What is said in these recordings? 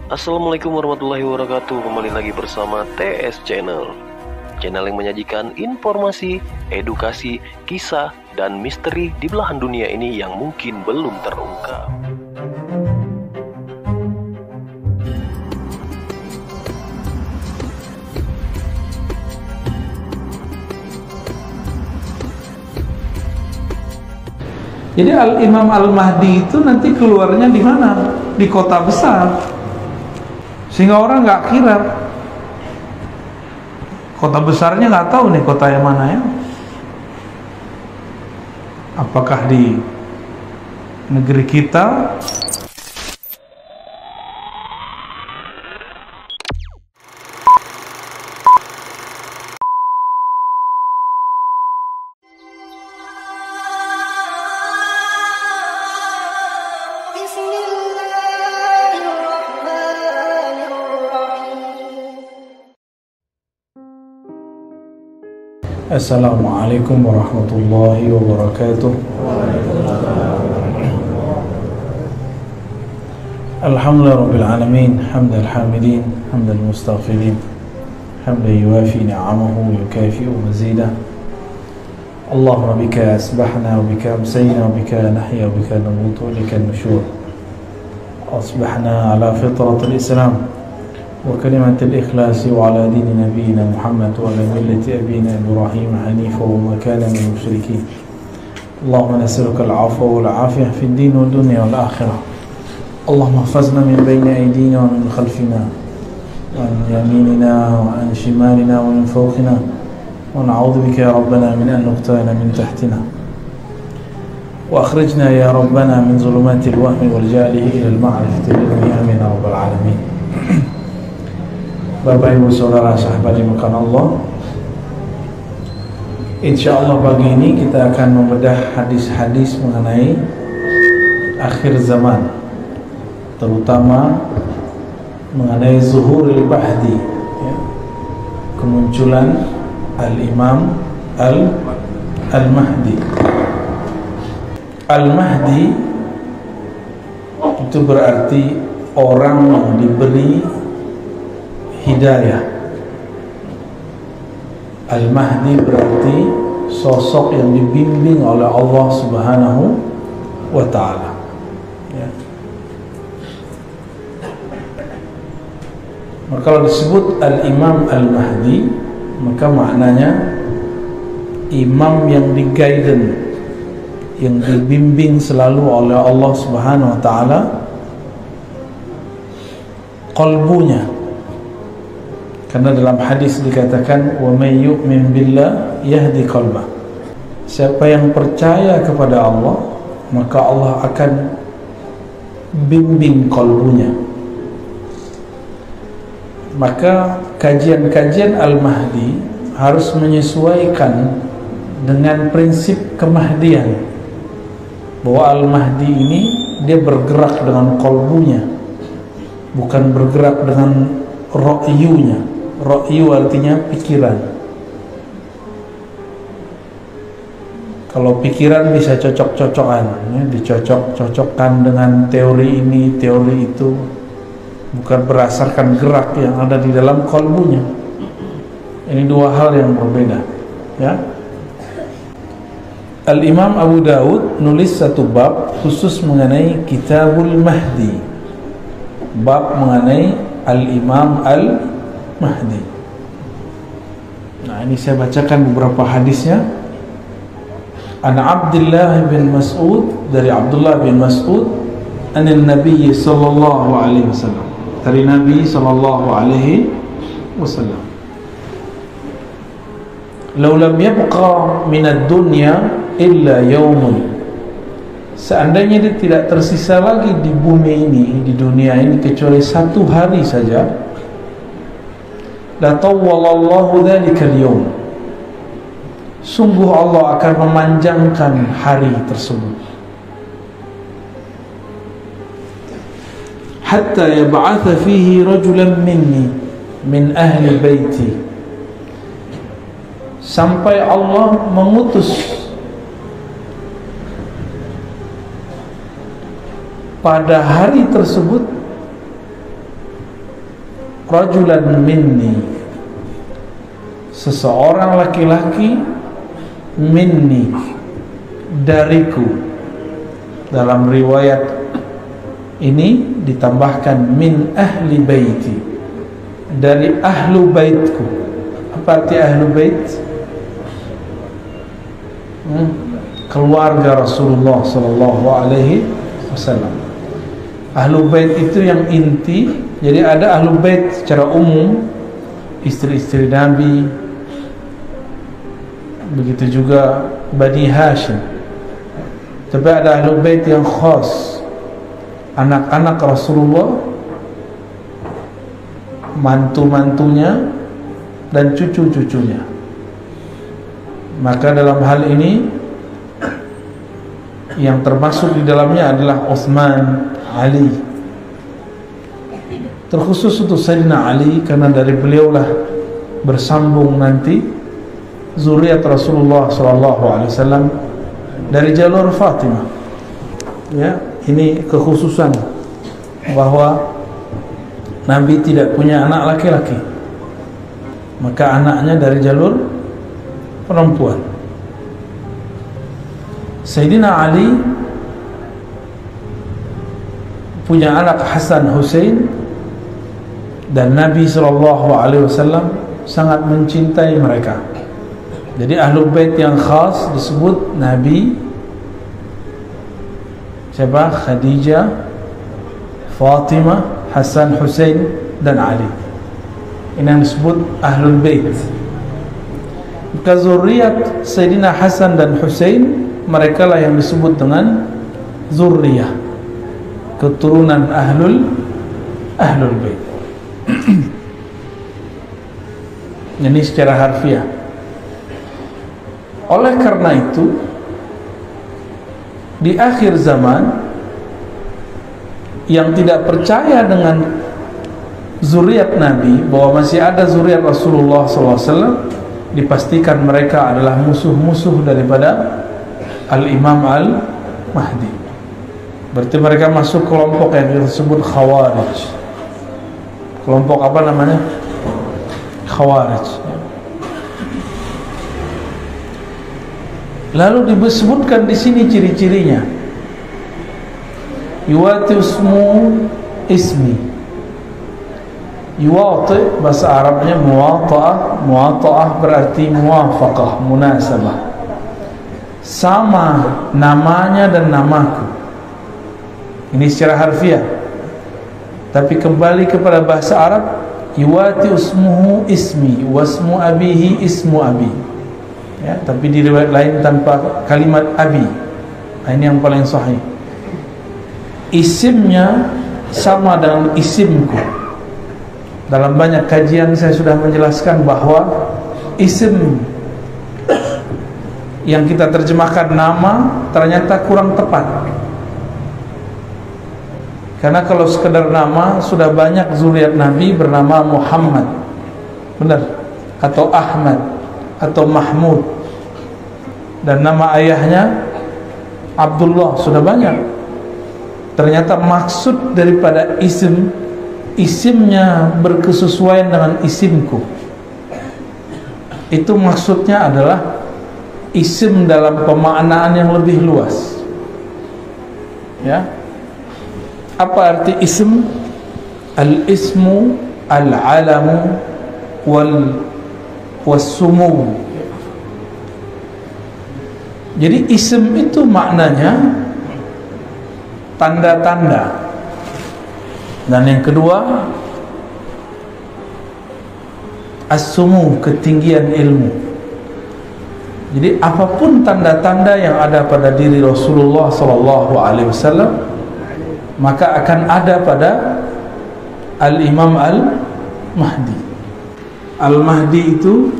Assalamualaikum warahmatullahi wabarakatuh. Kembali lagi bersama TS Channel, channel yang menyajikan informasi, edukasi, kisah, dan misteri di belahan dunia ini yang mungkin belum terungkap. Jadi Imam Al-Mahdi itu nanti keluarnya di mana? Di kota besar, sehingga orang nggak kira kota besarnya, nggak tahu nih kota yang mana ya. Apakah di negeri kita? Assalamualaikum warahmatullahi wabarakatuh. Alhamdulillah rabbil alamin, hamdal hamidin, hamdal mustaghfirin, hamdan yuwafi ni'amahu wa yukafi'u mazidah. Allahumma bika asbahna wa bika amsayna wa bika nahya wa bika namutu wa bika nusyur. Asbahna ala fitratil Islam وكلمة الإخلاص وعلى دين نبينا محمد وعلى ملة أبينا إبراهيم حنيفا وما كان من المشركين. اللهم نسألك العفو والعافية في الدين والدنيا والآخرة. اللهم احفظنا من بين أيدينا ومن خلفنا وعن يميننا وعن شمالنا ومن فوقنا ونعوذ بك يا ربنا من أن نغتال من تحتنا وأخرجنا يا ربنا من ظلمات الوهم والجهل إلى المعرفة بالعلم آمين رب العالمين. Bapak ibu saudara sahabat dimuliakan Allah, insyaallah pagi ini kita akan membedah hadis-hadis mengenai akhir zaman, terutama mengenai zuhuril Mahdi ya, kemunculan Al-Imam Al-Mahdi. Al-Mahdi itu berarti orang yang diberi hidayah. Al-Mahdi berarti sosok yang dibimbing oleh Allah Subhanahu wa ta'ala ya. Maka kalau disebut Al-Imam Al-Mahdi, maka maknanya imam yang di-guidance, yang dibimbing selalu oleh Allah Subhanahu wa ta'ala qalbunya. Karena dalam hadis dikatakan wa may yu'min billah yahdi qalbah. Siapa yang percaya kepada Allah, maka Allah akan bimbing kalbunya. Maka kajian-kajian Al-Mahdi harus menyesuaikan dengan prinsip kemahdian, bahwa Al-Mahdi ini dia bergerak dengan kalbunya, bukan bergerak dengan ra'yunya. Ra'yu artinya pikiran. Kalau pikiran bisa cocok-cocokan ya, dicocok-cocokkan dengan teori ini, teori itu, bukan berdasarkan gerak yang ada di dalam kalbunya. Ini dua hal yang berbeda ya. Al-Imam Abu Daud nulis satu bab khusus mengenai Kitabul Mahdi, bab mengenai Al-Imam Al-Mahdi. Nah, ini saya bacakan beberapa hadisnya. An Abdullah bin Mas'ud, dari Abdullah bin Mas'ud, anin Nabi sallallahu alaihi wasallam, dari Nabi sallallahu alaihi wasallam, "Law lam yabqa min ad-dunya illa yawmun." Seandainya dia tidak tersisa lagi di bumi ini, di dunia ini, kecuali satu hari saja, la tawwalallahu dzalikal yawm, sungguh Allah akan memanjangkan hari tersebut, hatta yab'atha fihi rajulan minni min ahli baiti, sampai Allah mengutus pada hari tersebut rajulan minni, seseorang laki-laki, minni, dariku. Dalam riwayat ini ditambahkan min ahli baiti, dari ahlu baitku. Apa arti ahlu bait? Keluarga Rasulullah sallallahu alaihi wasallam. Ahlu bait itu yang inti. Jadi ada ahlu bait secara umum, istri-istri Nabi, begitu juga Bani Hashim. Tapi ada ahlu bait yang khas, anak-anak Rasulullah, mantu-mantunya, dan cucu-cucunya. Maka dalam hal ini yang termasuk di dalamnya adalah Utsman, Ali. Terkhusus untuk Sayyidina Ali karena dari beliaulah bersambung nanti zuriat Rasulullah SAW dari jalur Fatimah. Ya, ini kekhususan bahwa Nabi tidak punya anak laki-laki, maka anaknya dari jalur perempuan. Sayyidina Ali punya anak Hasan Hussein, dan Nabi SAW sangat mencintai mereka. Jadi ahlul bait yang khas disebut Nabi siapa? Khadijah, Fatimah, Hasan Hussein, dan Ali. Ini yang disebut ahlul bait. Maka zuriat Sayyidina Hasan dan Hussein, mereka lah yang disebut dengan zurriyah, keturunan ahlul bait. Ini secara harfiah. Oleh karena itu, di akhir zaman yang tidak percaya dengan zuriat Nabi, bahwa masih ada zuriat Rasulullah SAW, dipastikan mereka adalah musuh-musuh daripada Al-Imam Al-Mahdi. Berarti mereka masuk kelompok yang disebut Khawarij. Kelompok apa namanya? Khawarij. Lalu disebutkan di sini ciri-cirinya. Yuwati ismi. Yuwati bahasa Arabnya muwata'ah. Muwata'ah berarti muwafaqah, munasabah. Sama namanya dan namaku. Ini secara harfiah. Tapi kembali kepada bahasa Arab, yuwati ismuhu ismi wasmu abihi ismu abi. Ya, tapi di riwayat lain tanpa kalimat abi. Ini yang paling sahih. Isimnya sama dengan isimku. Dalam banyak kajian saya sudah menjelaskan bahwa isim yang kita terjemahkan nama ternyata kurang tepat. Karena kalau sekedar nama, sudah banyak zuriat Nabi bernama Muhammad, benar, atau Ahmad, atau Mahmud, dan nama ayahnya Abdullah, sudah banyak. Ternyata maksud daripada isimnya berkesesuaian dengan isimku. Itu maksudnya adalah isim dalam pemaknaan yang lebih luas. Ya. Apa arti ism? Al-ismu al-alamu wal-sumu. Jadi ism itu maknanya tanda-tanda. Dan yang kedua, as-sumu, ketinggian ilmu. Jadi apapun tanda-tanda yang ada pada diri Rasulullah SAW, maka akan ada pada Al-Imam Al-Mahdi. Al-Mahdi itu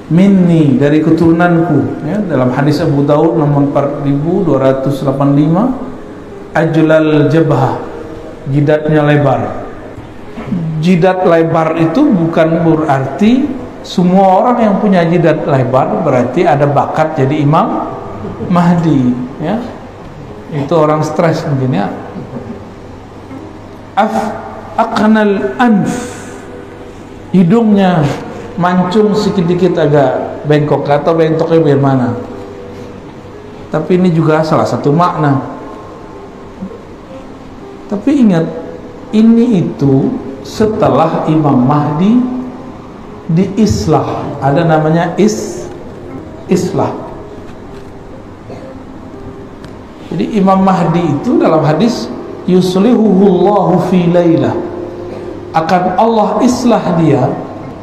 minni, dari keturunanku, ya, dalam hadis Abu Daud nomor 4285, ajlal jabhah, jidatnya lebar. Jidat lebar itu bukan berarti semua orang yang punya jidat lebar berarti ada bakat jadi Imam Mahdi, ya. Itu orang stres mungkin, ya. Aqnal anf, hidungnya mancung sedikit agak bengkok, atau bengkoknya biar mana. Tapi ini juga salah satu makna. Tapi ingat, ini itu setelah Imam Mahdi diislah, ada namanya islah. Jadi Imam Mahdi itu dalam hadis yuslihuhullahu fi lailah, akan Allah islah dia,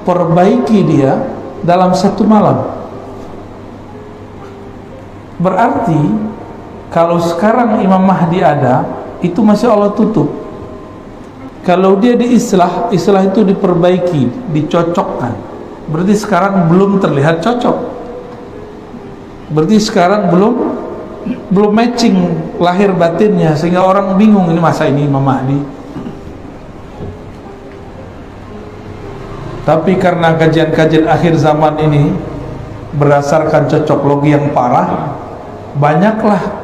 perbaiki dia dalam satu malam. Berarti kalau sekarang Imam Mahdi ada, itu masih Allah tutup. Kalau dia diislah, islah itu diperbaiki, dicocokkan. Berarti sekarang belum terlihat cocok. Berarti sekarang belum matching lahir batinnya, sehingga orang bingung, ini masa ini Imam Mahdi. Tapi karena kajian-kajian akhir zaman ini berdasarkan cocok logi yang parah, banyaklah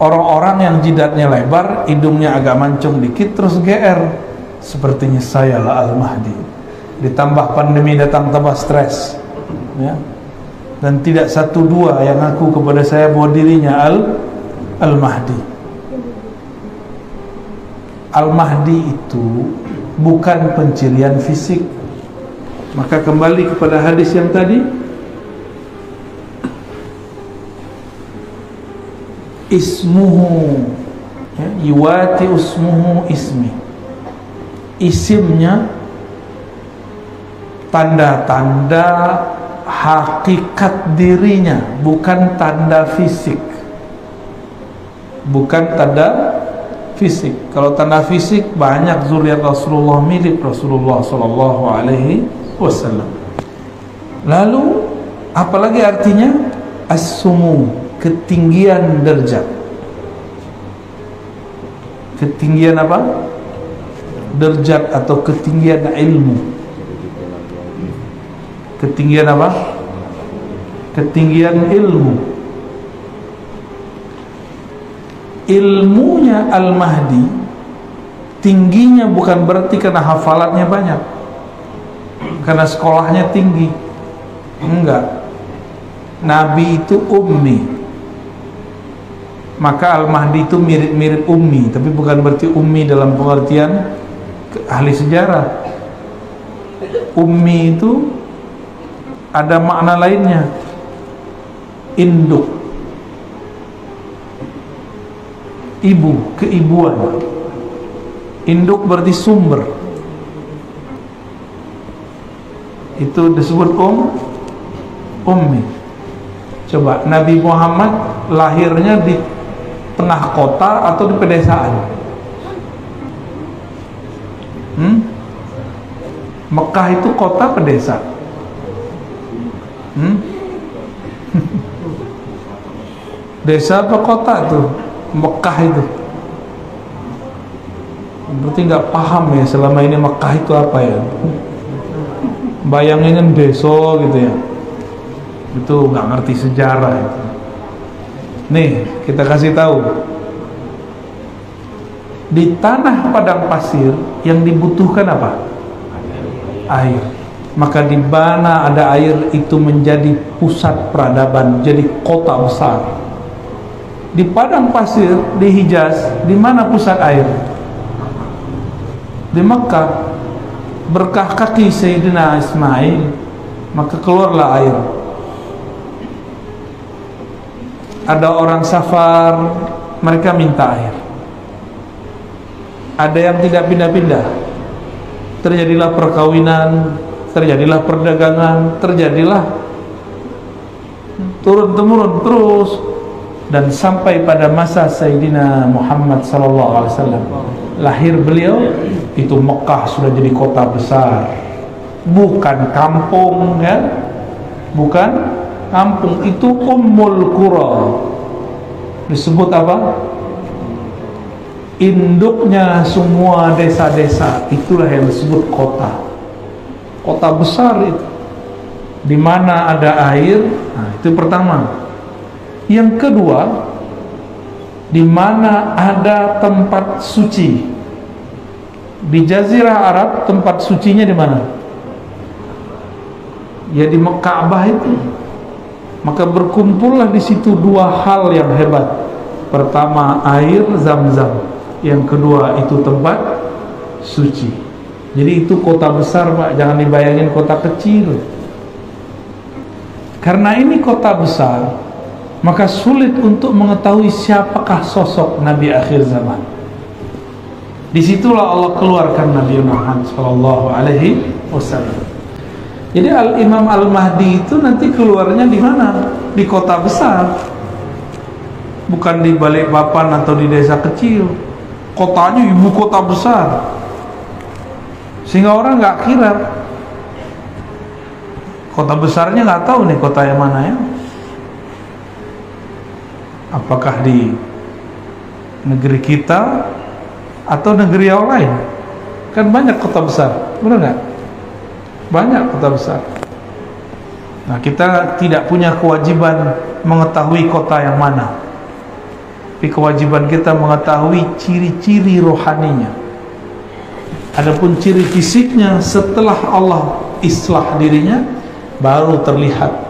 orang-orang yang jidatnya lebar, hidungnya agak mancung dikit, terus GR. Sepertinya saya lah Al-Mahdi. Ditambah pandemi datang, tambah stres, ya. Dan tidak satu dua yang ngaku kepada saya bahwa dirinya Al-Mahdi. Al-Mahdi itu bukan pencirian fisik. Maka kembali kepada hadis yang tadi, ismuhu, ya, yuwati usmuhu ismi, isimnya tanda-tanda hakikat dirinya, bukan tanda fisik. Bukan tanda fisik. Kalau tanda fisik banyak zuriat Rasulullah milik Rasulullah sallallahu alaihi wasallam. Lalu apalagi artinya? As-sumu, ketinggian derajat. Ketinggian apa? Derajat atau ketinggian ilmu. Ketinggian apa? Ketinggian ilmu. Ilmunya Al-Mahdi tingginya bukan berarti karena hafalannya banyak, karena sekolahnya tinggi. Enggak. Nabi itu ummi, maka Al-Mahdi itu mirip-mirip ummi, tapi bukan berarti ummi dalam pengertian ahli sejarah. Ummi itu ada makna lainnya, induk, ibu, keibuan. Induk berarti sumber, itu disebut ummi. Coba Nabi Muhammad lahirnya di tengah kota atau di pedesaan? Mekah itu kota pedesa? Desa apa kota tuh Mekah itu? Berarti nggak paham ya selama ini Mekah itu apa ya? Bayanginnya desa gitu ya. Itu nggak ngerti sejarah itu. Nih kita kasih tahu, di tanah padang pasir yang dibutuhkan apa? Air. Maka di mana ada air itu menjadi pusat peradaban, jadi kota besar. Di padang pasir di Hijaz, di mana pusat air? Di Mekah. Berkah kaki Sayyidina Ismail, maka keluarlah air. Ada orang safar, mereka minta air. Ada yang tidak pindah-pindah, terjadilah perkawinan, terjadilah perdagangan, terjadilah turun-temurun terus, dan sampai pada masa Sayyidina Muhammad SAW lahir beliau, itu Mekah sudah jadi kota besar, bukan kampung ya, bukan kampung. Itu Ummul Qura, disebut apa? Induknya semua desa-desa, itulah yang disebut kota. Kota besar itu, di mana ada air. Nah, itu pertama. Yang kedua, di mana ada tempat suci. Di Jazirah Arab tempat sucinya di mana? Ya di Ka'bah itu. Maka berkumpullah di situ dua hal yang hebat. Pertama air Zam-Zam, yang kedua itu tempat suci. Jadi itu kota besar, Pak, jangan dibayangin kota kecil. Karena ini kota besar, maka sulit untuk mengetahui siapakah sosok Nabi akhir zaman. Disitulah Allah keluarkan Nabi Muhammad sallallahu alaihi wasallam. Jadi Al-Imam Al-Mahdi itu nanti keluarnya di mana? Di kota besar, bukan di Balikpapan atau di desa kecil. Kotanya ibu kota besar, sehingga orang nggak kira. Kota besarnya nggak tahu nih kota yang mana ya. Apakah di negeri kita atau negeri yang lain? Kan banyak kota besar, benar nggak? Banyak kota besar. Nah, kita tidak punya kewajiban mengetahui kota yang mana, tapi kewajiban kita mengetahui ciri-ciri rohaninya. Adapun ciri fisiknya setelah Allah islah dirinya, baru terlihat